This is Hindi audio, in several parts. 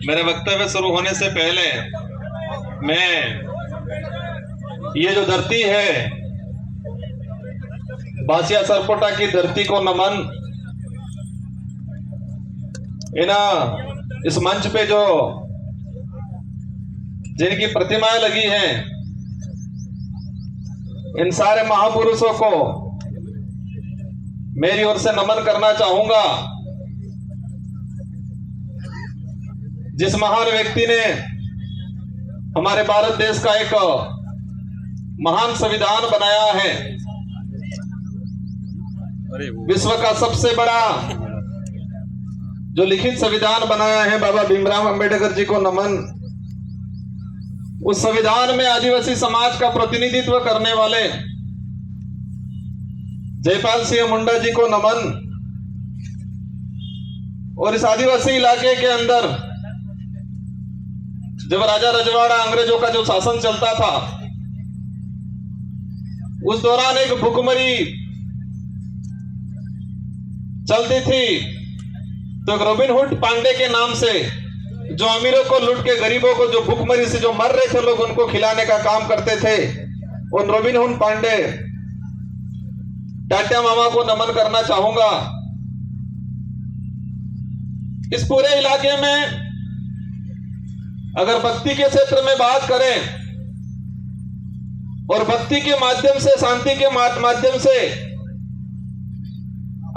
मेरे वक्तव्य शुरू होने से पहले मैं ये जो धरती है बासिया सरपोटा की धरती को नमन। इस मंच पे जो जिनकी प्रतिमाएं लगी हैं, इन सारे महापुरुषों को मेरी ओर से नमन करना चाहूंगा। जिस महान व्यक्ति ने हमारे भारत देश का एक महान संविधान बनाया है, विश्व का सबसे बड़ा जो लिखित संविधान बनाया है, बाबा भीमराव अंबेडकर जी को नमन। उस संविधान में आदिवासी समाज का प्रतिनिधित्व करने वाले जयपाल सिंह मुंडा जी को नमन। और इस आदिवासी इलाके के अंदर जब राजा रजवाड़ा अंग्रेजों का जो शासन चलता था, उस दौरान एक भुखमरी चलती थी। तो रॉबिन हुड पांडे के नाम से जो अमीरों को लूट के गरीबों को, जो भुखमरी से जो मर रहे थे लोग, उनको खिलाने का काम करते थे। उन रॉबिन हुड पांडे टाटा मामा को नमन करना चाहूंगा। इस पूरे इलाके में अगर भक्ति के क्षेत्र में बात करें और भक्ति के माध्यम से, शांति के माध्यम से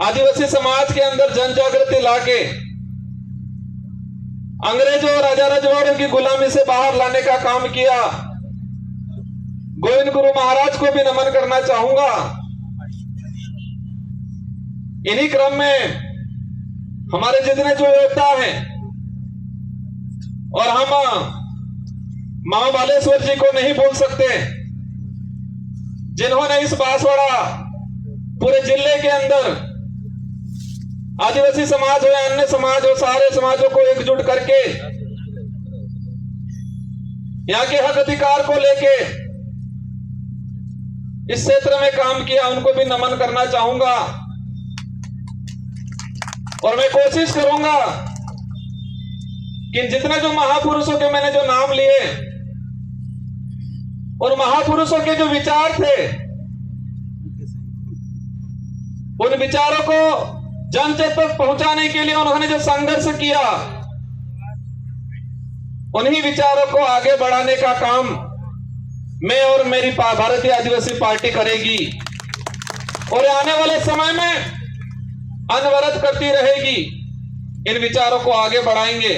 आदिवासी समाज के अंदर जन जागृति लाके अंग्रेजों और राजा रजवाड़ों की गुलामी से बाहर लाने का काम किया, गोविंद गुरु महाराज को भी नमन करना चाहूंगा। इन्हीं क्रम में हमारे जितने जो योद्धा हैं, और हम मामा बालेश्वर जी को नहीं भूल सकते, जिन्होंने इस बांसवाड़ा पूरे जिले के अंदर आदिवासी समाज हो या अन्य समाज हो, सारे समाजों को एकजुट करके यहाँ के हक अधिकार को लेके इस क्षेत्र में काम किया। उनको भी नमन करना चाहूंगा। और मैं कोशिश करूंगा कि जितने जो महापुरुषों के मैंने जो नाम लिए और महापुरुषों के जो विचार थे, उन विचारों को जन जन तक पहुंचाने के लिए उन्होंने जो संघर्ष किया, उन्हीं विचारों को आगे बढ़ाने का काम मैं और मेरी भारतीय आदिवासी पार्टी करेगी और आने वाले समय में अनवरत करती रहेगी। इन विचारों को आगे बढ़ाएंगे।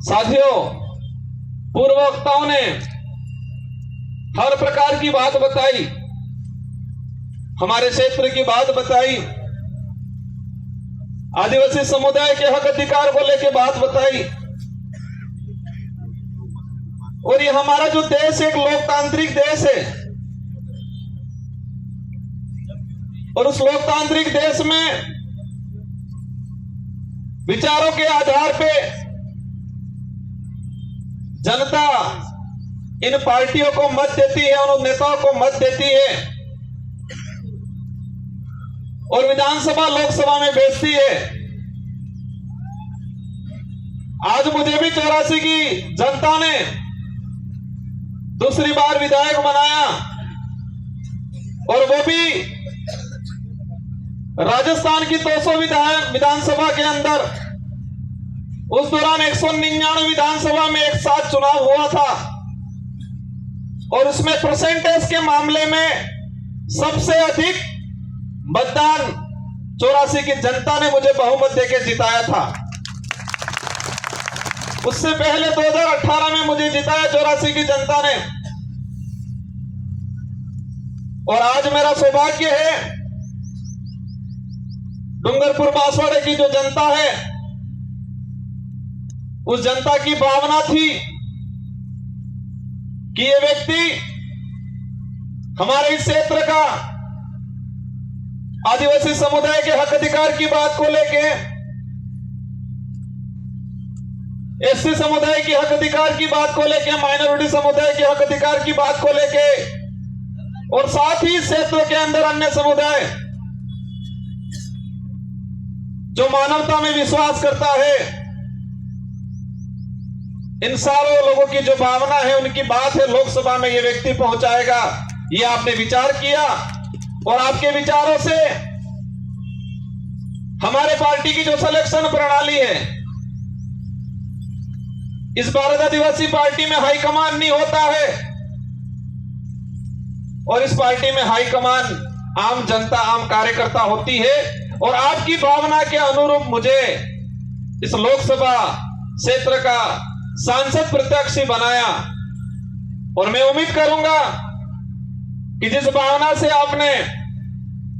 साथियों, पूर्व वक्ताओं ने हर प्रकार की बात बताई, हमारे क्षेत्र की बात बताई, आदिवासी समुदाय के हक अधिकार को लेकर बात बताई। और ये हमारा जो देश एक लोकतांत्रिक देश है, और उस लोकतांत्रिक देश में विचारों के आधार पे जनता इन पार्टियों को मत देती है, उन नेताओं को मत देती है और विधानसभा लोकसभा में भेजती है। आज मुझे भी 84 की जनता ने दूसरी बार विधायक बनाया, और वो भी राजस्थान की 200 विधानसभा के अंदर। उस दौरान 199 विधानसभा में एक साथ चुनाव हुआ था, और उसमें परसेंटेज के मामले में सबसे अधिक मतदान 84 की जनता ने मुझे बहुमत देकर जिताया था। उससे पहले 2018 में मुझे जिताया 84 की जनता ने। और आज मेरा सौभाग्य है, डूंगरपुर बांसवाड़े की जो जनता है, उस जनता की भावना थी कि ये व्यक्ति हमारे इस क्षेत्र का आदिवासी समुदाय के हक अधिकार की बात को लेके, एससी समुदाय के हक अधिकार की बात को लेके, माइनॉरिटी समुदाय के हक अधिकार की बात को लेके, और साथ ही क्षेत्र के अंदर अन्य समुदाय जो मानवता में विश्वास करता है, इन सारों लोगों की जो भावना है, उनकी बात है लोकसभा में ये व्यक्ति पहुंचाएगा। ये आपने विचार किया और आपके विचारों से हमारे पार्टी की जो सिलेक्शन प्रणाली है, इस भारत आदिवासी पार्टी में हाईकमान नहीं होता है और इस पार्टी में हाईकमान आम जनता, आम कार्यकर्ता होती है। और आपकी भावना के अनुरूप मुझे इस लोकसभा क्षेत्र का सांसद प्रत्याशी बनाया और मैं उम्मीद करूंगा कि जिस भावना से आपने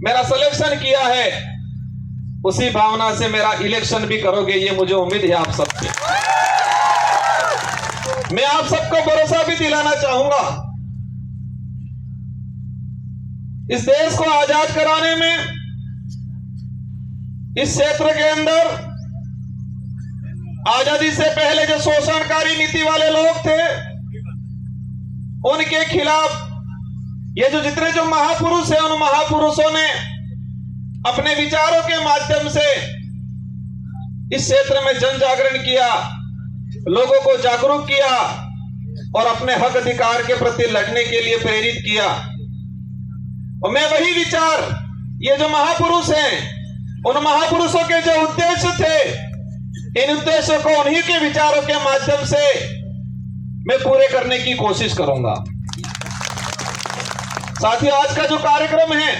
मेरा सिलेक्शन किया है, उसी भावना से मेरा इलेक्शन भी करोगे, ये मुझे उम्मीद है आप सबसे। मैं आप सबको भरोसा भी दिलाना चाहूंगा, इस देश को आजाद कराने में इस क्षेत्र के अंदर आजादी से पहले जो शोषणकारी नीति वाले लोग थे, उनके खिलाफ ये जो जितने जो महापुरुष हैं, उन महापुरुषों ने अपने विचारों के माध्यम से इस क्षेत्र में जन जागरण किया, लोगों को जागरूक किया और अपने हक अधिकार के प्रति लड़ने के लिए प्रेरित किया। और मैं वही विचार, ये जो महापुरुष हैं, उन महापुरुषों के जो उद्देश्य थे, इन उद्देश्यों को उन्हीं के विचारों के माध्यम से मैं पूरे करने की कोशिश करूंगा। साथियों, आज का जो कार्यक्रम है,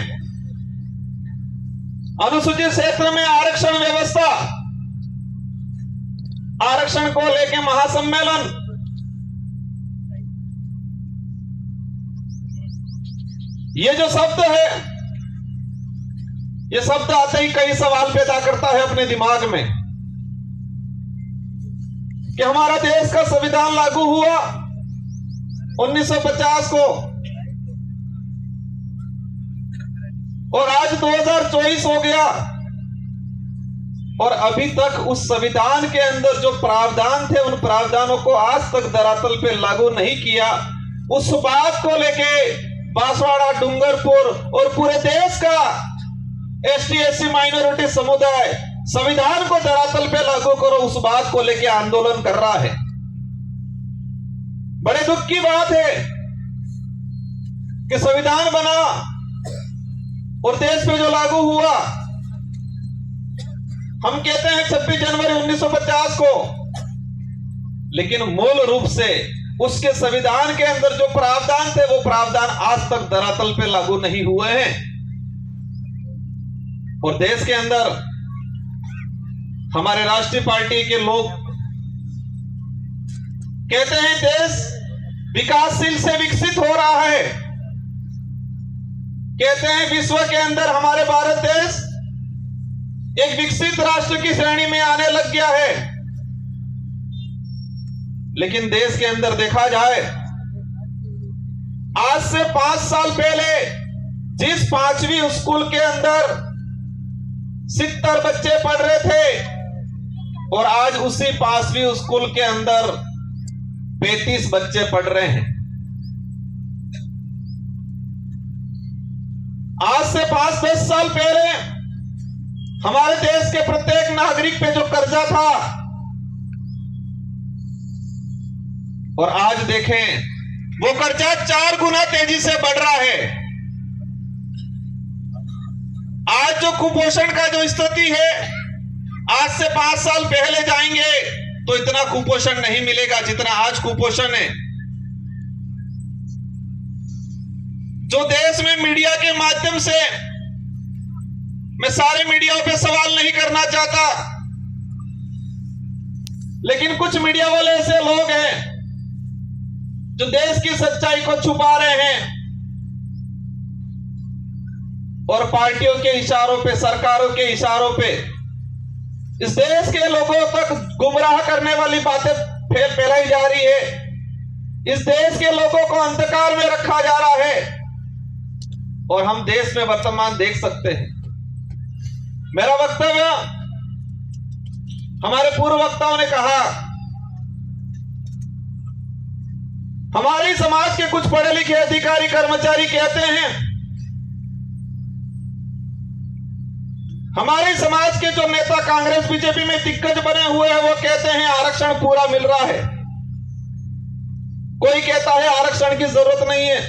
अनुसूचित क्षेत्र में आरक्षण व्यवस्था, आरक्षण को लेकर महासम्मेलन, ये जो शब्द है, ये शब्द आते ही कई सवाल पैदा करता है अपने दिमाग में कि हमारा देश का संविधान लागू हुआ 1950 को और आज 2024 हो गया और अभी तक उस संविधान के अंदर जो प्रावधान थे, उन प्रावधानों को आज तक धरातल पे लागू नहीं किया। उस बात को लेके बांसवाड़ा, डूंगरपुर और पूरे देश का एसटी एससी माइनॉरिटी समुदाय संविधान को धरातल पे लागू करो, उस बात को लेके आंदोलन कर रहा है। बड़े दुख की बात है कि संविधान बना और देश पे जो लागू हुआ, हम कहते हैं 26 जनवरी 1950 को, लेकिन मूल रूप से उसके संविधान के अंदर जो प्रावधान थे, वो प्रावधान आज तक धरातल पे लागू नहीं हुए हैं। और देश के अंदर हमारे राष्ट्रीय पार्टी के लोग कहते हैं देश विकासशील से विकसित हो रहा है, कहते हैं विश्व के अंदर हमारे भारत देश एक विकसित राष्ट्र की श्रेणी में आने लग गया है। लेकिन देश के अंदर देखा जाए, आज से 5 साल पहले जिस 5वीं स्कूल के अंदर 70 बच्चे पढ़ रहे थे, और आज उसी 5वीं स्कूल के अंदर 35 बच्चे पढ़ रहे हैं। आज से 5-10 साल पहले हमारे देश के प्रत्येक नागरिक पे जो कर्जा था, और आज देखें वो कर्जा 4 गुना तेजी से बढ़ रहा है। आज जो कुपोषण का जो स्थिति है, आज से 5 साल पहले जाएंगे तो इतना कुपोषण नहीं मिलेगा जितना आज कुपोषण है। जो देश में मीडिया के माध्यम से, मैं सारे मीडिया पे सवाल नहीं करना चाहता, लेकिन कुछ मीडिया वाले ऐसे लोग हैं जो देश की सच्चाई को छुपा रहे हैं और पार्टियों के इशारों पे, सरकारों के इशारों पे इस देश के लोगों तक गुमराह करने वाली बातें फैलाई जा रही है। इस देश के लोगों को अंधकार में रखा जा रहा है और हम देश में वर्तमान देख सकते हैं। मेरा वक्तव्य, हमारे पूर्व वक्ताओं ने कहा, हमारे समाज के कुछ पढ़े लिखे अधिकारी कर्मचारी कहते हैं हमारे समाज के जो नेता कांग्रेस बीजेपी में दिग्गज बने हुए हैं वो कहते हैं आरक्षण पूरा मिल रहा है, कोई कहता है आरक्षण की जरूरत नहीं है,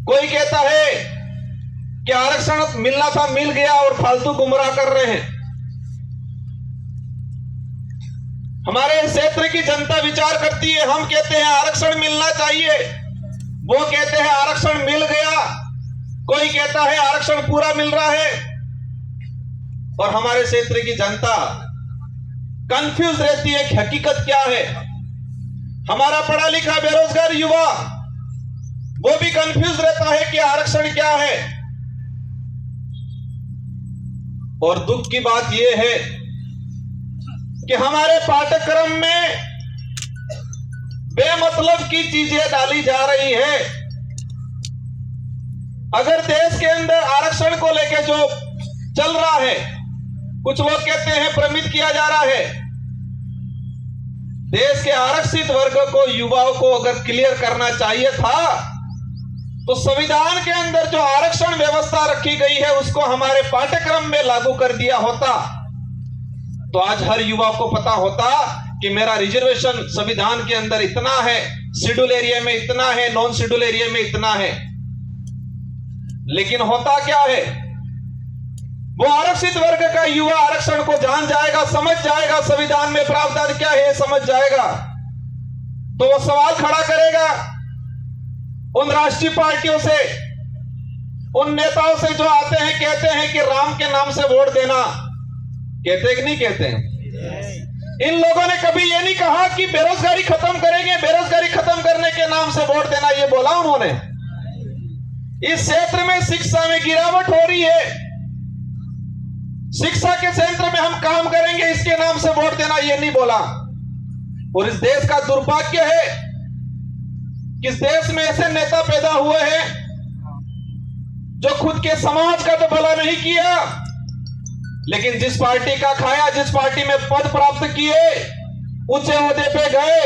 कोई कहता है कि आरक्षण मिलना था मिल गया और फालतू गुमराह कर रहे हैं। हमारे क्षेत्र की जनता विचार करती है, हम कहते हैं आरक्षण मिलना चाहिए, वो कहते हैं आरक्षण मिल गया, कोई कहता है आरक्षण पूरा मिल रहा है, और हमारे क्षेत्र की जनता कंफ्यूज रहती है कि हकीकत क्या है। हमारा पढ़ा लिखा बेरोजगार युवा वो भी कंफ्यूज रहता है कि आरक्षण क्या है। और दुख की बात यह है कि हमारे पाठ्यक्रम में बेमतलब की चीजें डाली जा रही है। अगर देश के अंदर आरक्षण को लेकर जो चल रहा है, कुछ लोग कहते हैं भ्रमित किया जा रहा है। देश के आरक्षित वर्ग को, युवाओं को अगर क्लियर करना चाहिए था तो संविधान के अंदर जो आरक्षण व्यवस्था रखी गई है उसको हमारे पाठ्यक्रम में लागू कर दिया होता तो आज हर युवा को पता होता कि मेरा रिजर्वेशन संविधान के अंदर इतना है, शेड्यूल एरिया में इतना है, नॉन शेड्यूल एरिया में इतना है। लेकिन होता क्या है, वो आरक्षित वर्ग का युवा आरक्षण को जान जाएगा, समझ जाएगा, संविधान में प्रावधान क्या है समझ जाएगा, तो वो सवाल खड़ा करेगा उन राष्ट्रीय पार्टियों से, उन नेताओं से जो आते हैं कहते हैं कि राम के नाम से वोट देना। कहते हैं कि नहीं कहते हैं? इन लोगों ने कभी ये नहीं कहा कि बेरोजगारी खत्म करेंगे, बेरोजगारी खत्म करने के नाम से वोट देना, ये बोला उन्होंने? इस क्षेत्र में शिक्षा में गिरावट हो रही है, शिक्षा के क्षेत्र में हम काम करेंगे इसके नाम से वोट देना, ये नहीं बोला। और इस देश का दुर्भाग्य है कि इस देश में ऐसे नेता पैदा हुए हैं जो खुद के समाज का तो भला नहीं किया, लेकिन जिस पार्टी का खाया, जिस पार्टी में पद प्राप्त किए, ऊंचे ओहदे पे गए,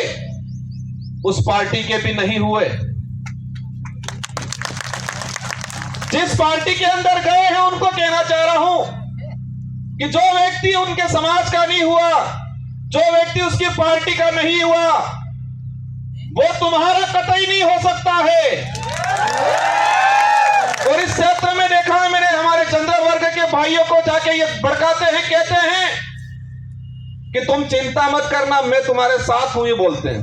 उस पार्टी के भी नहीं हुए। जिस पार्टी के अंदर गए हैं उनको कहना चाह रहा हूं कि जो व्यक्ति उनके समाज का नहीं हुआ, जो व्यक्ति उसकी पार्टी का नहीं हुआ, वो तुम्हारा कतई नहीं हो सकता है। और इस क्षेत्र में देखा है मैंने, हमारे चंद्र वर्ग के भाइयों को जाके ये भड़काते हैं, कहते हैं कि तुम चिंता मत करना, मैं तुम्हारे साथ हूं, ये बोलते हैं।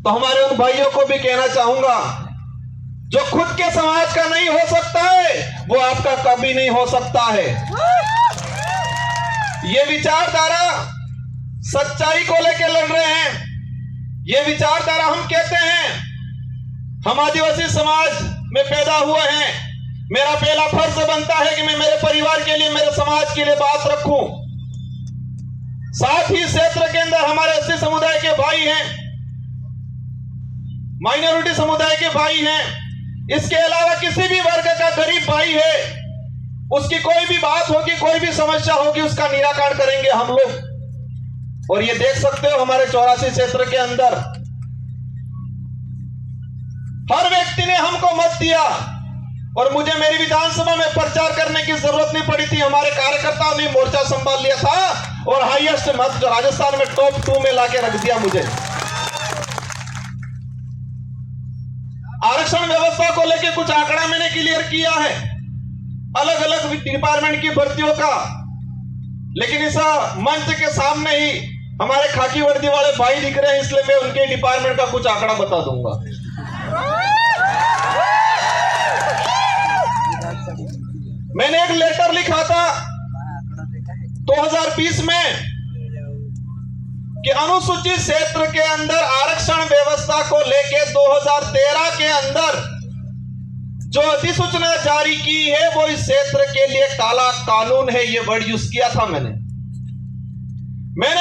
तो हमारे उन भाइयों को भी कहना चाहूंगा, जो खुद के समाज का नहीं हो सकता है वो आपका कभी नहीं हो सकता है। ये विचारधारा सच्चाई को लेकर लड़ रहे हैं। ये विचारधारा, हम कहते हैं हम आदिवासी समाज में पैदा हुए हैं, मेरा पहला फर्ज बनता है कि मैं मेरे परिवार के लिए, मेरे समाज के लिए बात रखूं। साथ ही क्षेत्र के अंदर हमारे एससी समुदाय के भाई हैं, माइनॉरिटी समुदाय के भाई हैं, इसके अलावा किसी भी वर्ग का गरीब भाई है, उसकी कोई भी बात होगी, कोई भी समस्या होगी, उसका निराकरण करेंगे हम लोग। और ये देख सकते हो हमारे 84 क्षेत्र के अंदर हर व्यक्ति ने हमको मत दिया और मुझे मेरी विधानसभा में प्रचार करने की जरूरत नहीं पड़ी थी। हमारे कार्यकर्ताओं ने मोर्चा संभाल लिया था और हाईएस्ट मत जो राजस्थान में टॉप 2 में लाके रख दिया मुझे। आरक्षण व्यवस्था को लेकर कुछ आंकड़ा मैंने क्लियर किया है, अलग अलग डिपार्टमेंट की भर्तियों का, लेकिन इस मंच के सामने ही हमारे खाकी वर्दी वाले भाई दिख रहे हैं, इसलिए मैं उनके डिपार्टमेंट का कुछ आंकड़ा बता दूंगा। मैंने एक लेटर लिखा था 2020 में कि अनुसूचित क्षेत्र के अंदर आरक्षण व्यवस्था को लेके 2013 के अंदर जो अधिसूचना जारी की है वो इस क्षेत्र के लिए काला कानून है, ये वर्ड यूज किया था मैंने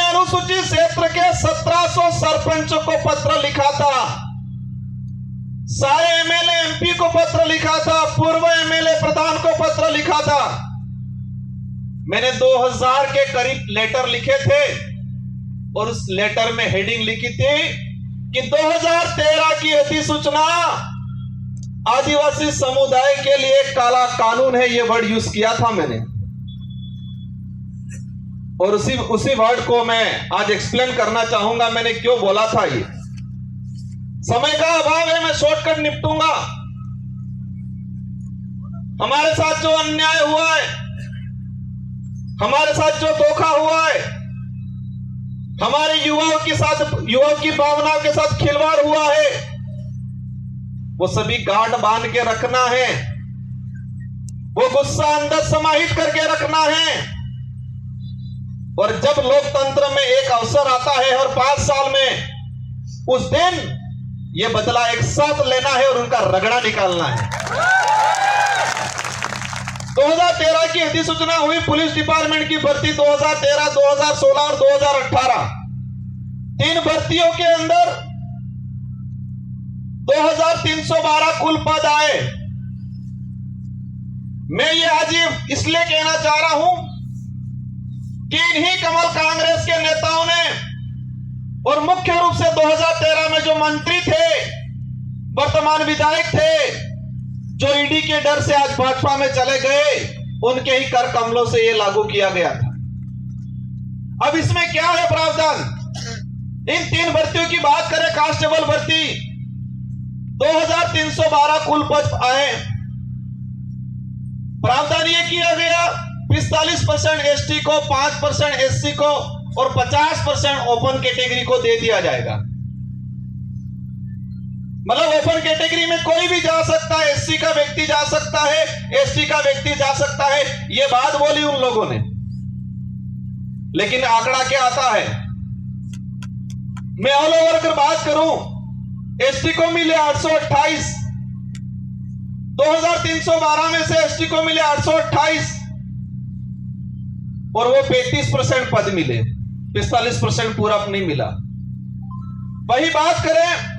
अनुसूचित क्षेत्र के 1700 सरपंचों को पत्र लिखा था, सारे एमएलए एमपी को पत्र लिखा था, पूर्व एमएलए प्रधान को पत्र लिखा था। मैंने 2000 के करीब लेटर लिखे थे और उस लेटर में हेडिंग लिखी थी कि 2013 की अधिसूचना आदिवासी समुदाय के लिए काला कानून है, ये वर्ड यूज किया था मैंने, और उसी वर्ड को मैं आज एक्सप्लेन करना चाहूंगा मैंने क्यों बोला था। ये समय का अभाव है, मैं शॉर्टकट निपटूंगा। हमारे साथ जो अन्याय हुआ है, हमारे साथ जो धोखा हुआ है, हमारे युवाओं की भावनाओं के साथ खिलवाड़ हुआ है, वो सभी गांठ बांध के रखना है, वो गुस्सा अंदर समाहित करके रखना है। और जब लोकतंत्र में एक अवसर आता है और 5 साल में, उस दिन ये बदला एक साथ लेना है और उनका रगड़ा निकालना है। 2013 की अधिसूचना हुई पुलिस डिपार्टमेंट की भर्ती, 2013, 2016 और 2018 3 भर्तियों के अंदर 2312 कुल पद आए। मैं ये आज इसलिए कहना चाह रहा हूं कि इन्हीं कमल कांग्रेस के नेताओं ने, और मुख्य रूप से 2013 में जो मंत्री थे, वर्तमान विधायक थे, जो ईडी के डर से आज भाजपा में चले गए, उनके ही कर कमलों से यह लागू किया गया था। अब इसमें क्या है प्रावधान? इन 3 भर्तियों की बात करें, कांस्टेबल भर्ती 2312 कुल पद आए। प्रावधान यह किया गया 45% एसटी को, 5% एससी को और 50% ओपन कैटेगरी को दे दिया जाएगा। मतलब ओपन कैटेगरी में कोई भी जा सकता है, एससी का व्यक्ति जा सकता है, एसटी का व्यक्ति जा सकता है। ये बात बोली उन लोगों ने, लेकिन आंकड़ा क्या आता है? मैं ऑल ओवर की बात करूं, एसटी को मिले 828, 2312 में से एसटी को मिले 828 और वो 35% पद मिले, 45% पूरा नहीं मिला। वही बात करें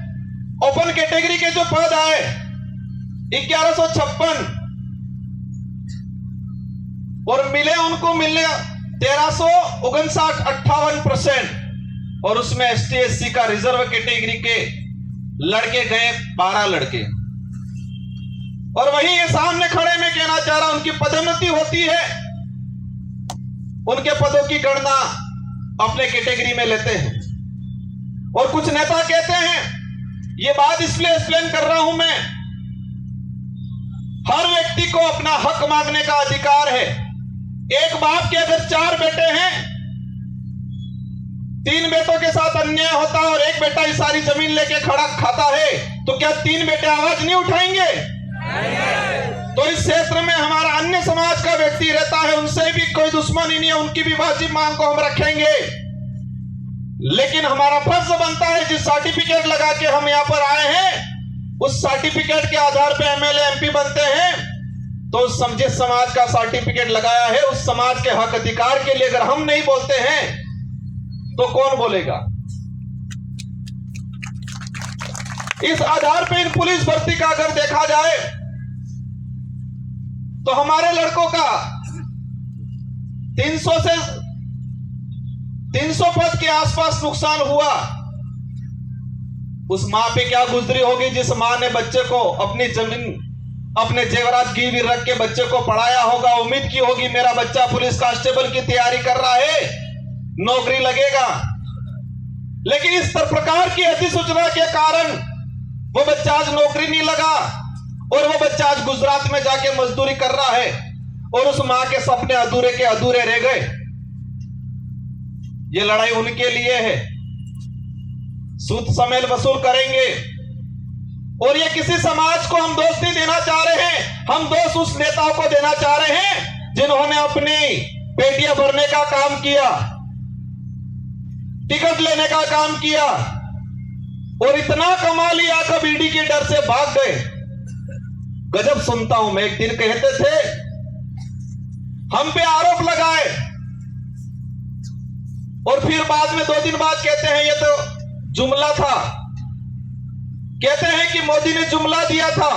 ओपन कैटेगरी के जो पद आए 1156 और उनको मिले 1359, 58%, और उसमें एसटी एससी का रिजर्व कैटेगरी के लड़के गए 12 लड़के। और वही ये सामने खड़े में कहना चाह रहा, उनकी पदोन्नति होती है, उनके पदों की गणना अपने कैटेगरी में लेते हैं। और कुछ नेता कहते हैं, ये बात इसलिए एक्सप्लेन कर रहा हूं मैं, हर व्यक्ति को अपना हक मांगने का अधिकार है। एक बाप के अगर 4 बेटे हैं, 3 बेटों के साथ अन्याय होता है और एक बेटा ही सारी जमीन लेके खड़ा खाता है, तो क्या 3 बेटे आवाज नहीं उठाएंगे? तो इस क्षेत्र में हमारा अन्य समाज का व्यक्ति रहता है, उनसे भी कोई दुश्मनी नहीं है, उनकी भी वाजिब मांग को हम रखेंगे। लेकिन हमारा फर्ज बनता है, जिस सर्टिफिकेट लगा के हम यहां पर आए हैं, उस सर्टिफिकेट के आधार पे एमएलए एमपी बनते हैं, तो जिस समाज का सर्टिफिकेट लगाया है, उस समाज के हक अधिकार के लिए अगर हम नहीं बोलते हैं तो कौन बोलेगा? इस आधार पे इन पुलिस भर्ती का अगर देखा जाए तो हमारे लड़कों का 300 पद के आसपास नुकसान हुआ। उस मां पे क्या गुजरी होगी जिस मां ने बच्चे को अपनी जमीन, अपने जेवरात गिरवी रख के बच्चे को पढ़ाया होगा, उम्मीद की होगी मेरा बच्चा पुलिस कांस्टेबल की तैयारी कर रहा है, नौकरी लगेगा। लेकिन इस प्रकार की अधिसूचना के कारण वो बच्चा आज नौकरी नहीं लगा और वो बच्चा आज गुजरात में जाके मजदूरी कर रहा है और उस मां के सपने अधूरे के अधूरे रह गए। ये लड़ाई उनके लिए है, सूद समेल वसूल करेंगे। और ये किसी समाज को हम दोष नहीं देना चाह रहे हैं, हम दोष उस नेताओं को देना चाह रहे हैं जिन्होंने अपनी पेटियां भरने का काम किया, टिकट लेने का काम किया और इतना कमा लिया कब ईडी के डर से भाग गए। गजब सुनता हूं मैं। एक दिन कहते थे हम पे आरोप लगाए और फिर बाद में 2 दिन बाद कहते हैं ये तो जुमला था, कहते हैं कि मोदी ने जुमला दिया था,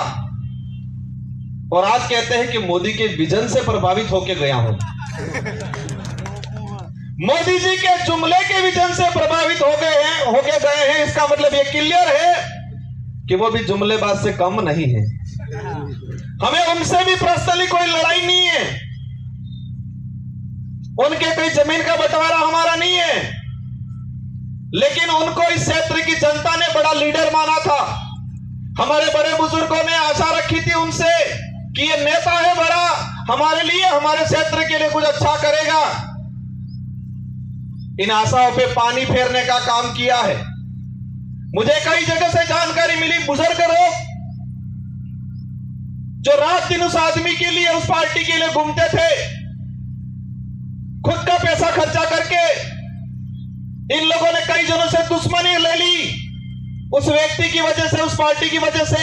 और आज कहते हैं कि मोदी के विजन से प्रभावित होकर गया हूं। मोदी जी के जुमले के विजन से प्रभावित हो गए हैं, इसका मतलब ये क्लियर है कि वो भी जुमलेबाज से कम नहीं है। हमें उनसे भी पर्सनली कोई लड़ाई नहीं है, उनके कोई जमीन का बंटवारा हमारा नहीं है, लेकिन उनको इस क्षेत्र की जनता ने बड़ा लीडर माना था। हमारे बड़े बुजुर्गों ने आशा रखी थी उनसे कि ये नेता है बड़ा, हमारे लिए, हमारे क्षेत्र के लिए कुछ अच्छा करेगा। इन आशाओं पे पानी फेरने का काम किया है। मुझे कई जगह से जानकारी मिली, बुजुर्ग लोग जो रात दिन उस आदमी के लिए, उस पार्टी के लिए घूमते थे, खुद का पैसा खर्चा करके इन लोगों ने कई जनों से दुश्मनी ले ली उस व्यक्ति की वजह से, उस पार्टी की वजह से,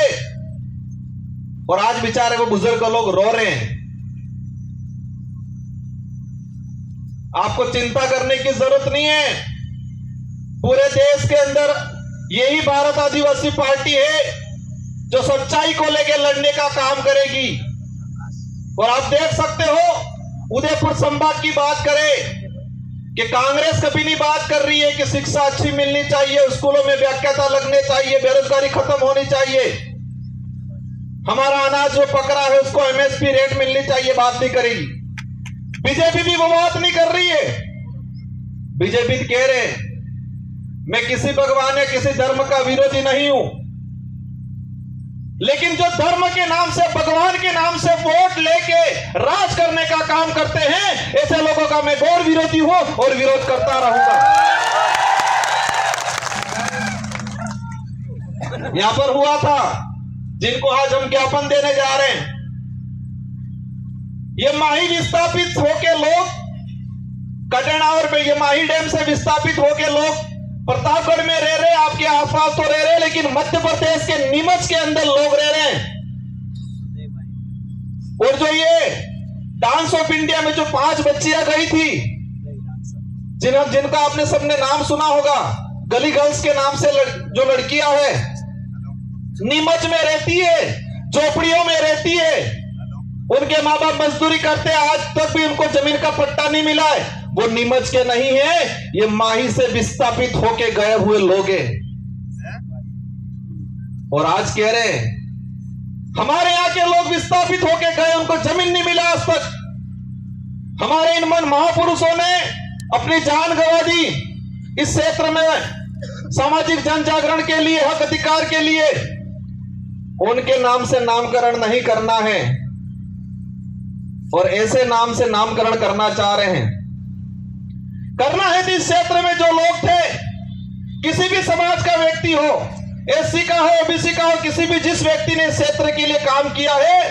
और आज बेचारे वो बुजुर्ग लोग रो रहे हैं। आपको चिंता करने की जरूरत नहीं है। पूरे देश के अंदर यही भारत आदिवासी पार्टी है जो सच्चाई को लेकर लड़ने का काम करेगी। और आप देख सकते हो, उदयपुर संभाग की बात करें कि कांग्रेस कभी नहीं बात कर रही है कि शिक्षा अच्छी मिलनी चाहिए, स्कूलों में व्याख्याता लगने चाहिए, बेरोजगारी खत्म होनी चाहिए, हमारा अनाज जो पकड़ा है उसको एमएसपी रेट मिलनी चाहिए, बात नहीं करेगी। बीजेपी भी वो बात नहीं कर रही है। बीजेपी कह रहे हैं मैं किसी भगवान या किसी धर्म का विरोधी नहीं हूं, लेकिन जो धर्म के नाम से, भगवान के नाम से वोट लेके राज करने का काम करते हैं, ऐसे लोगों का मैं घोर विरोधी हूं और विरोध करता रहूंगा। यहां पर हुआ था, जिनको आज हम ज्ञापन देने जा रहे हैं, ये माही विस्थापित होके लोग कटेनावर में, ये माही डैम से विस्थापित होके लोग प्रतापगढ़ में रह रहे, आपके आसपास तो रह रहे, लेकिन मध्य प्रदेश के नीमच के अंदर लोग रह रहे हैं। और जो ये डांस ऑफ इंडिया में जो 5 बच्चियां गई थी, जिनका आपने सबने नाम सुना होगा, गली गर्ल्स के नाम से जो लड़कियां है, नीमच में रहती है, झोपड़ियों में रहती है, उनके माँ बाप मजदूरी करते हैं, आज तक भी उनको जमीन का पट्टा नहीं मिला है। वो नीमच के नहीं है, ये माही से विस्थापित होके गए हुए लोग हैं। और आज कह रहे हैं हमारे यहाँ के लोग विस्थापित होके गए, उनको जमीन नहीं मिला आज तक। हमारे इन महापुरुषों ने अपनी जान गंवा दी इस क्षेत्र में सामाजिक जन जागरण के लिए, हक अधिकार के लिए। उनके नाम से नामकरण नहीं करना है, और ऐसे नाम से नामकरण करना चाह रहे हैं। करना है तो इस क्षेत्र में जो लोग थे, किसी भी समाज का व्यक्ति हो, एससी का हो, ओबीसी का हो, किसी भी जिस व्यक्ति ने इस क्षेत्र के लिए काम किया है,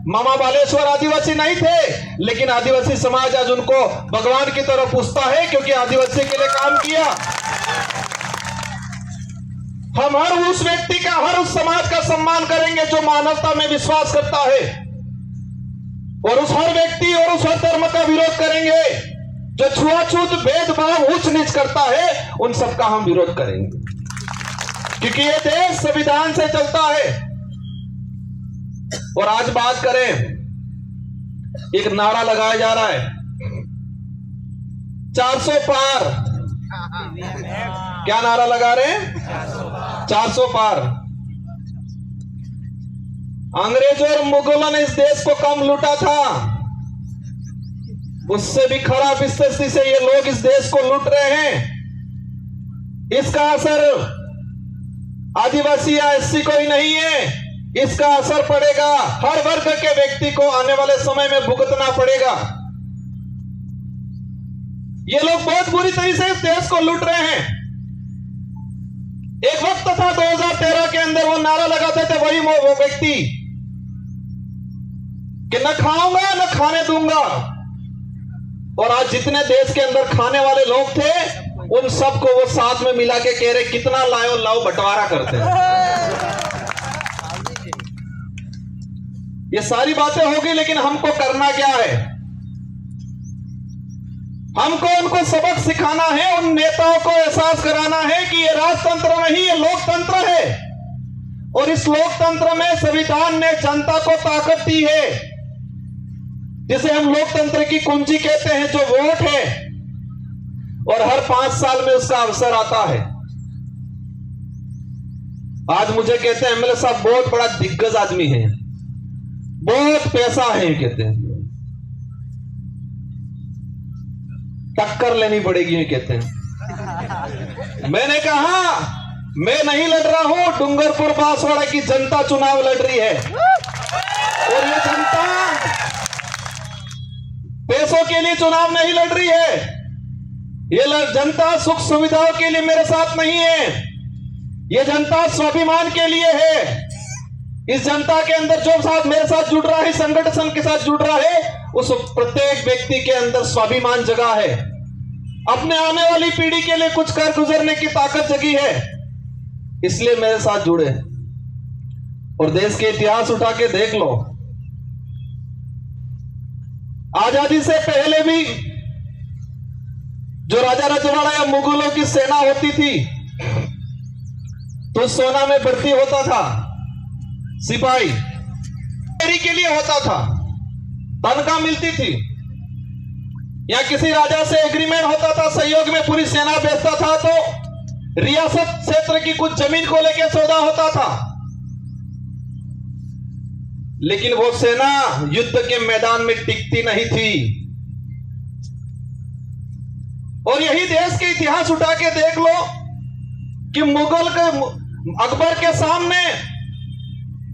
मामा बालेश्वर आदिवासी नहीं थे, लेकिन आदिवासी समाज आज उनको भगवान की तरफ पूछता है, क्योंकि आदिवासी के लिए काम किया। हम हर उस व्यक्ति का, हर उस समाज का सम्मान करेंगे जो मानवता में विश्वास करता है, और उस हर व्यक्ति और उस हर धर्म का विरोध करेंगे जो छुआछूत, भेदभाव, उच्च नीच करता है, उन सबका हम विरोध करेंगे, क्योंकि ये देश संविधान से चलता है। और आज बात करें, एक नारा लगाया जा रहा है 400 पार। क्या नारा लगा रहे हैं? 400 पार। अंग्रेजों और मुगलों ने इस देश को कम लूटा था, उससे भी खराब स्थिति से ये लोग इस देश को लूट रहे हैं। इसका असर आदिवासी या एससी को ही नहीं है, इसका असर पड़ेगा हर वर्ग के व्यक्ति को, आने वाले समय में भुगतना पड़ेगा। ये लोग बहुत बुरी तरीके से इस देश को लूट रहे हैं। एक वक्त था 2013 के अंदर वो नारा लगाते थे वही वो व्यक्ति कि न खाऊंगा न खाने दूंगा, और आज जितने देश के अंदर खाने वाले लोग थे, उन सबको वो साथ में मिला के कह रहे कितना लाओ लाओ, बंटवारा करते हैं। ये सारी बातें होगी, लेकिन हमको करना क्या है? हमको उनको सबक सिखाना है, उन नेताओं को एहसास कराना है कि ये राजतंत्र नहीं, ये लोकतंत्र है, और इस लोकतंत्र में संविधान ने जनता को ताकत दी है, जिसे हम लोकतंत्र की कुंजी कहते हैं, जो वोट है, और हर 5 साल में उसका अवसर आता है। आज मुझे कहते हैं एमएलए साहब बहुत बड़ा दिग्गज आदमी है, बहुत पैसा है, कहते हैं टक्कर लेनी पड़ेगी, ये कहते हैं। मैंने कहा मैं नहीं लड़ रहा हूं, डूंगरपुर बांसवाड़ा की जनता चुनाव लड़ रही है, और ये जनता पैसों के लिए चुनाव नहीं लड़ रही है। ये जनता सुख सुविधाओं के लिए मेरे साथ नहीं है, ये जनता स्वाभिमान के लिए है। इस जनता के अंदर जो साथ मेरे साथ जुड़ रहा है, संगठन के साथ जुड़ रहा है, उस प्रत्येक व्यक्ति के अंदर स्वाभिमान जगा है, अपने आने वाली पीढ़ी के लिए कुछ कर गुजरने की ताकत जगी है, इसलिए मेरे साथ जुड़े। और देश के इतिहास उठा के देख लो, आजादी से पहले भी जो राजा रजवाड़ा या मुगलों की सेना होती थी तो सोना में भर्ती होता था, सिपाही के लिए होता था, तनख्वाह मिलती थी, या किसी राजा से एग्रीमेंट होता था, सहयोग में पूरी सेना भेजता था तो रियासत क्षेत्र की कुछ जमीन को लेकर सौदा होता था। लेकिन वो सेना युद्ध के मैदान में टिकती नहीं थी। और यही देश के इतिहास उठा के देख लो कि मुगल के अकबर के सामने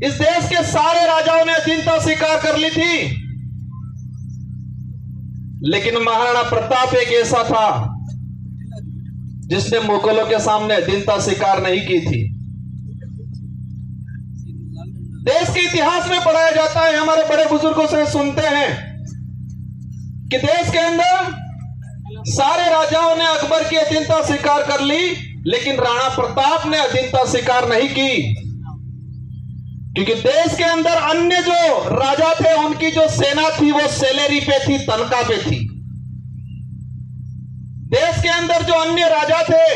इस देश के सारे राजाओं ने अधीनता स्वीकार कर ली थी, लेकिन महाराणा प्रताप एक ऐसा था जिसने मुगलों के सामने अधीनता स्वीकार नहीं की थी। देश के इतिहास में पढ़ाया जाता है, हमारे बड़े बुजुर्गों से सुनते हैं कि देश के अंदर सारे राजाओं ने अकबर की अधीनता स्वीकार कर ली, लेकिन राणा प्रताप ने अधीनता स्वीकार नहीं की, क्योंकि देश के अंदर अन्य जो राजा थे उनकी जो सेना थी वो सैलरी पे थी, तनख्वाह पे थी। देश के अंदर जो अन्य राजा थे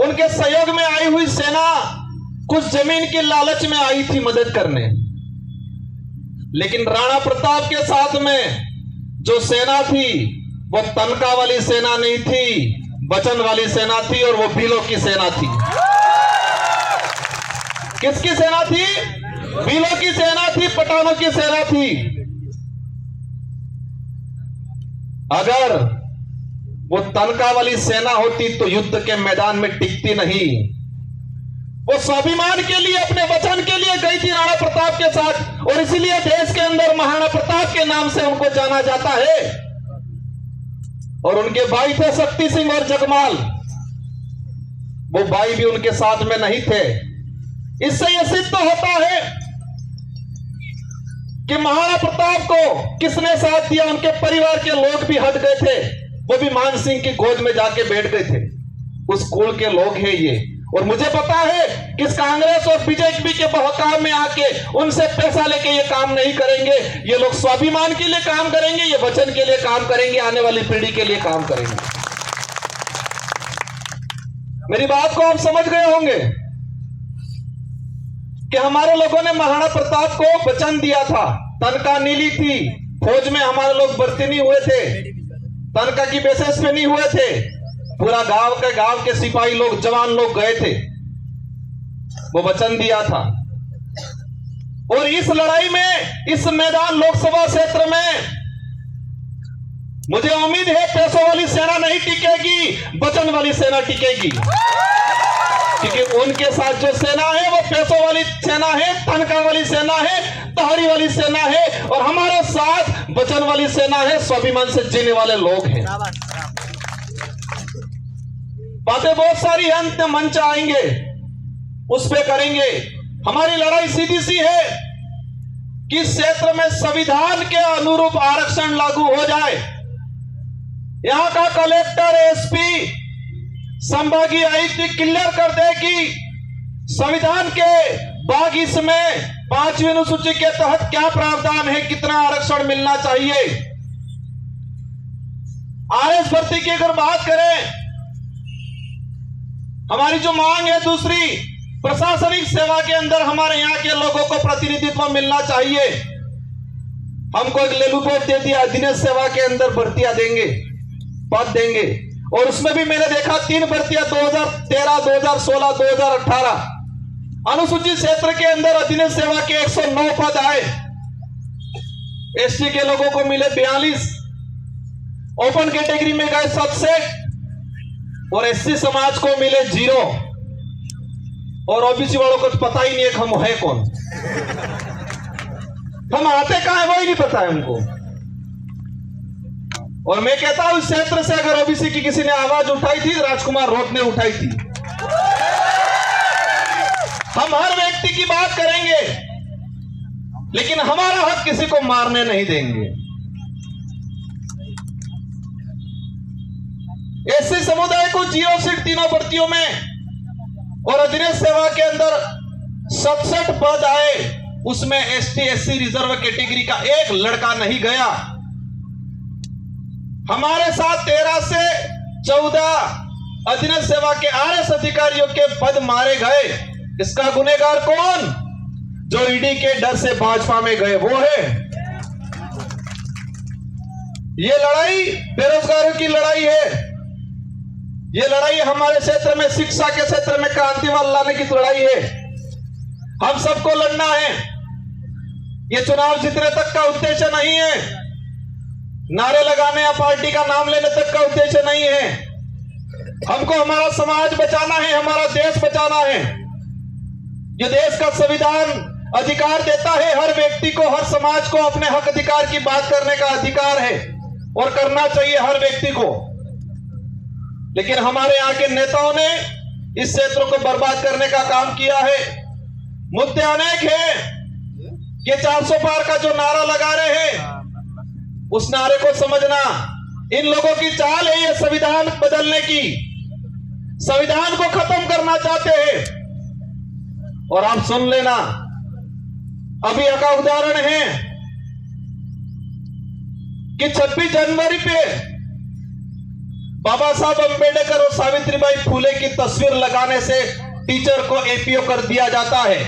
उनके सहयोग में आई हुई सेना कुछ जमीन की लालच में आई थी मदद करने, लेकिन राणा प्रताप के साथ में जो सेना थी वो तनख्वाह वाली सेना नहीं थी, वचन वाली सेना थी, और वो भीलों की सेना थी। किसकी सेना थी? भीलों की सेना थी, पठानों की सेना थी। अगर वो तनख्वाह वाली सेना होती तो युद्ध के मैदान में टिकती नहीं। वो स्वाभिमान के लिए, अपने वचन के लिए गई थी राणा प्रताप के साथ, और इसीलिए देश के अंदर महाराणा प्रताप के नाम से उनको जाना जाता है। और उनके भाई थे शक्ति सिंह और जगमाल, वो भाई भी उनके साथ में नहीं थे। इससे यह सिद्ध होता है कि महाराणा प्रताप को किसने साथ दिया। उनके परिवार के लोग भी हट गए थे, वो भी मान सिंह की गोद में जाके बैठ गए थे। उस कुल के लोग हैं ये। और मुझे पता है कि इस कांग्रेस और बीजेपी के बहकाव में आके उनसे पैसा लेके ये काम नहीं करेंगे। ये लोग स्वाभिमान के लिए काम करेंगे, ये वचन के लिए काम करेंगे, आने वाली पीढ़ी के लिए काम करेंगे। मेरी बात को आप समझ गए होंगे कि हमारे लोगों ने महाराणा प्रताप को वचन दिया था, तनख्वाह नहीं ली थी। फौज में हमारे लोग भर्ती नहीं हुए थे, तनख्वाह की बेसिस पे नहीं हुए थे। पूरा गांव के सिपाही लोग, जवान लोग गए थे, वो वचन दिया था। और इस लड़ाई में, इस मैदान लोकसभा क्षेत्र में मुझे उम्मीद है पैसों वाली सेना नहीं टिकेगी, वचन वाली सेना टिकेगी। क्योंकि उनके साथ जो सेना है वो पैसों वाली सेना है, तनख्वाह वाली सेना है, तहाड़ी वाली सेना है, और हमारे साथ वचन वाली सेना है, स्वाभिमान से जीने वाले लोग हैं। बातें बहुत सारी हैं, अंत मंच आएंगे उस पे करेंगे। हमारी लड़ाई सीधी सी है कि इस क्षेत्र में संविधान के अनुरूप आरक्षण लागू हो जाए। यहां का कलेक्टर, एसपी, संभागीय आयुक्त क्लियर कर दे कि संविधान के भाग इसमें 5वीं अनुसूची के तहत क्या प्रावधान है, कितना आरक्षण मिलना चाहिए। आरएस भर्ती की अगर बात करें, हमारी जो मांग है दूसरी, प्रशासनिक सेवा के अंदर हमारे यहां के लोगों को प्रतिनिधित्व मिलना चाहिए। हमको एक लेलू बोर्ड दे दिया, दिनेश सेवा के अंदर भर्तियां देंगे, पद देंगे। और उसमें भी मैंने देखा 3 भर्तियां 2013, 2016, 2018। अनुसूचित क्षेत्र के अंदर अधीनस्थ सेवा के 109 पद आए, एसटी के लोगों को मिले 42, ओपन कैटेगरी में गए 67 और एससी समाज को मिले 0 और ओबीसी वालों को तो पता ही नहीं है हम है कौन, हम आते कहां है वो ही नहीं पता है उनको। और मैं कहता हूं इस क्षेत्र से अगर ओबीसी की किसी ने आवाज उठाई थी, राजकुमार रोट ने उठाई थी। हम हर व्यक्ति की बात करेंगे, लेकिन हमारा हक किसी को मारने नहीं देंगे। एससी समुदाय को 0 सीट तीनों भर्तियों में और अधीनस्थ सेवा के अंदर 67 पद आए, उसमें एसटी एससी रिजर्व कैटेगरी का एक लड़का नहीं गया। हमारे साथ 13 से 14 अधीनस्थ सेवा के आरएस अधिकारियों के पद मारे गए। इसका गुनहगार कौन? जो ईडी के डर से भाजपा में गए वो है। ये लड़ाई बेरोजगारों की लड़ाई है। ये लड़ाई हमारे क्षेत्र में शिक्षा के क्षेत्र में क्रांति लाने की लड़ाई है। हम सबको लड़ना है। ये चुनाव जीतने तक का उद्देश्य नहीं है, नारे लगाने या पार्टी का नाम लेने तक का उद्देश्य नहीं है। हमको हमारा समाज बचाना है, हमारा देश बचाना है। ये देश का संविधान अधिकार देता है हर व्यक्ति को, हर समाज को अपने हक अधिकार की बात करने का अधिकार है और करना चाहिए हर व्यक्ति को। लेकिन हमारे यहाँ के नेताओं ने इस क्षेत्र को बर्बाद करने का काम किया है। मुद्दे अनेक हैं। ये 400 पार का जो नारा लगा रहे हैं, उस नारे को समझना। इन लोगों की चाल है ये संविधान बदलने की, संविधान को खत्म करना चाहते हैं। और आप सुन लेना, अभी का उदाहरण है कि 26 जनवरी पे बाबा साहब अंबेडकर और सावित्रीबाई फुले की तस्वीर लगाने से टीचर को एपीओ कर दिया जाता है।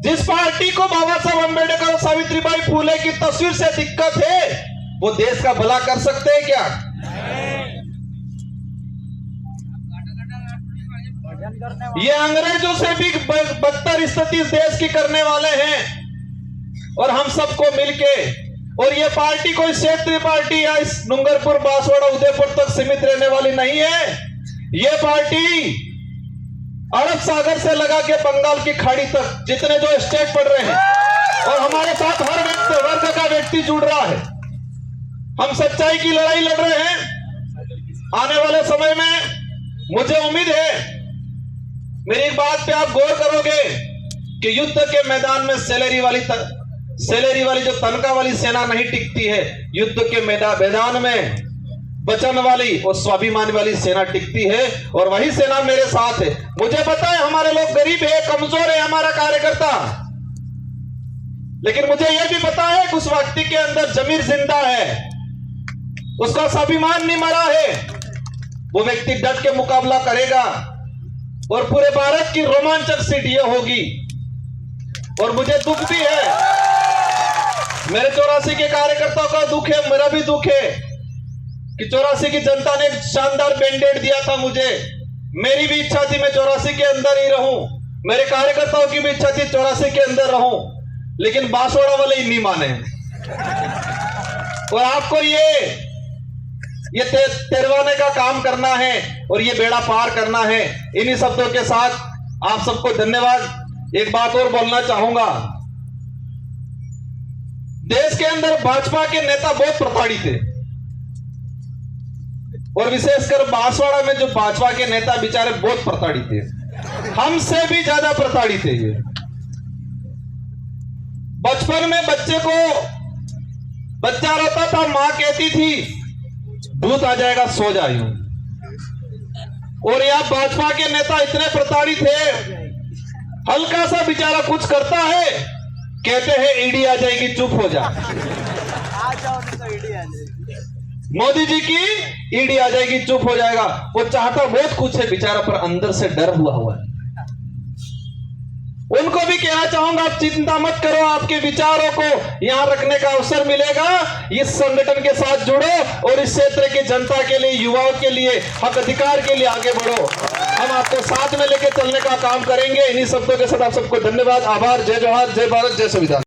जिस पार्टी को बाबा साहब अंबेडकर और सावित्रीबाई फुले की तस्वीर से दिक्कत है, वो देश का भला कर सकते हैं क्या? ये अंग्रेजों से भी बदतर स्थिति इस देश की करने वाले हैं। और हम सबको मिलके, और ये पार्टी कोई क्षेत्रीय पार्टी या इस डूंगरपुर, बांसवाड़ा, उदयपुर तक सीमित रहने वाली नहीं है। ये पार्टी अरब सागर से लगा के बंगाल की खाड़ी तक जितने जो स्टेट पड़ रहे हैं, और हमारे साथ हर वर्ग का व्यक्ति जुड़ रहा है। हम सच्चाई की लड़ाई लड़ रहे हैं। आने वाले समय में मुझे उम्मीद है, मेरी एक बात पे आप गौर करोगे कि युद्ध के मैदान में सैलरी वाली जो तनख्वाह वाली सेना नहीं टिकती है, युद्ध के मैदान में वचन वाली और स्वाभिमान वाली सेना टिकती है। और वही सेना मेरे साथ है। मुझे पता है हमारे लोग गरीब है, कमजोर है हमारा कार्यकर्ता, लेकिन मुझे यह भी पता है कि उस व्यक्ति के अंदर जमीर जिंदा है, उसका स्वाभिमान नहीं मरा है। वो व्यक्ति डट के मुकाबला करेगा और पूरे भारत की रोमांचक सीट ये होगी। और मुझे दुख भी है, मेरे 84 के कार्यकर्ताओं का दुख है, मेरा भी दुख है कि 84 की जनता ने एक शानदार मैंडेट दिया था मुझे। मेरी भी इच्छा थी मैं 84 के अंदर ही रहूं, मेरे कार्यकर्ताओं की भी इच्छा थी 84 के अंदर रहूं, लेकिन बांसवाड़ा वाले ही नहीं माने। और आपको ये तिरवाने का काम करना है और ये बेड़ा पार करना है। इन्हीं शब्दों के साथ आप सबको धन्यवाद। एक बात और बोलना चाहूंगा, देश के अंदर भाजपा के नेता बहुत प्रताड़ित थे, और विशेषकर बांसवाड़ा में जो भाजपा के नेता बेचारे बहुत प्रताड़ित थे, हमसे भी ज्यादा प्रताड़ित थे। ये बचपन में बच्चा रोता था, मां कहती थी भूत आ जाएगा सो जाइयो। और यह भाजपा के नेता इतने प्रताड़ित है, हल्का सा बेचारा कुछ करता है, कहते हैं ईडी आ जाएगी चुप हो जा। मोदी जी की ईडी आ जाएगी चुप हो जाएगा। वो चाहता बहुत कुछ है बेचारा, पर अंदर से डर हुआ है। उनको भी कहना चाहूंगा, आप चिंता मत करो, आपके विचारों को यहां रखने का अवसर मिलेगा। इस संगठन के साथ जुड़ो और इस क्षेत्र की जनता के लिए, युवाओं के लिए, हक अधिकार के लिए आगे बढ़ो। हम आपको साथ में लेके चलने का काम करेंगे। इन्हीं शब्दों के साथ आप सबको धन्यवाद, आभार, जय जोहार, जय भारत, जय संविधान।